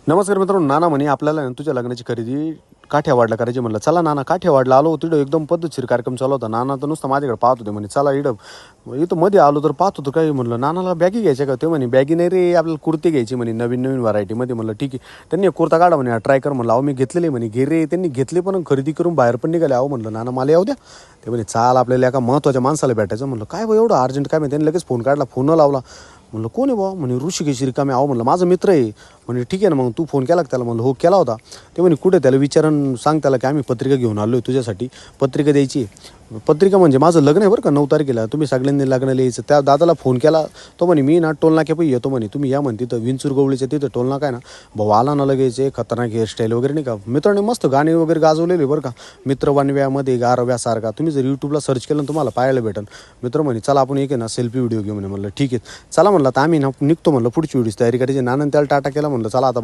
नमस्कार मित्रांनो, नाना म्हणे आपल्याला तुझ्या लग्नाची खरेदी काठियावाडला करायची. म्हणलं चला नाना. काठियावाडला आलो, तिथं एकदम पद्धतशीर कार्यक्रम चालू होता. नाना तर नुसतं माझ्याकडे पाहत होते. म्हणे चला इथं मध्ये आलो तर पाहत होतो काय. म्हणलं नानाला बॅगी घ्यायच्या का? ते म्हणे बॅगी नाही रे, आपल्याला कुर्ती घ्यायची म्हणे, नवीन नवीन व्हरायटीमध्ये. म्हणलं ठीक आहे. त्यांनी एक कुर्ता काढा म्हणे, ट्राय कर. म्हणलं अहो मी घेतलेली म्हणे. घे रे. त्यांनी घेतले पण खरेदी करून बाहेर पण निघाले. अहो म्हणलं नाना मला येऊ द्या. ते म्हणे चाल आपल्याला एका महत्त्वाच्या माणसाला भेटायचं. म्हणलं काय बा एवढं अर्जंट काय? त्यांनी लगेच फोन काढला. फोन लावला. म्हणलं कोण आहे बा? म्हणे ऋषिकेश रिकामे. आहो म्हणलं माझा मित्र आहे. म्हणजे ठीक आहे ना, मग तू फोन केला का त्याला? म्हणलं हो केला होता. ते म्हणे कुठे? त्याला विचारून सांग त्याला की आम्ही पत्रिका घेऊन आलो आहे तुझ्यासाठी, पत्रिका द्यायची. पत्रिका म्हणजे माझं लग्न आहे बरं का, 9 तारखेला. तुम्ही सगळ्यांनी लग्नाला यायचं. त्या दादाला फोन केला. तो म्हणे मी ना टोलनाक्यापायी येतो म्हणे, तुम्ही या म्हणे. तिथं विंचूर गवळीच्या तिथं टोलनाका आहे ना. भाऊ आला ना लगेच. खतरनाक हेअरस्टाईल वगैरे नाही का. मित्रांनी मस्त गाणे वगैरे गाजवलेले बरं का. मित्र वनव्यामध्ये गारव्यासारखा. तुम्ही जर यूट्यूबला सर्च केलं तुम्हाला पाहायला भेटेल. मित्र म्हणे चला आपण एक आहे ना सेल्फी व्हिडिओ घेऊ म्हणे. म्हणलं ठीक आहे चला. म्हणलं आता आम्ही ना निघतो. म्हणलं पुढची व्हिडिओची तयारी करायची. नानाने त्याला टाटा केला. म्हणलं चला आता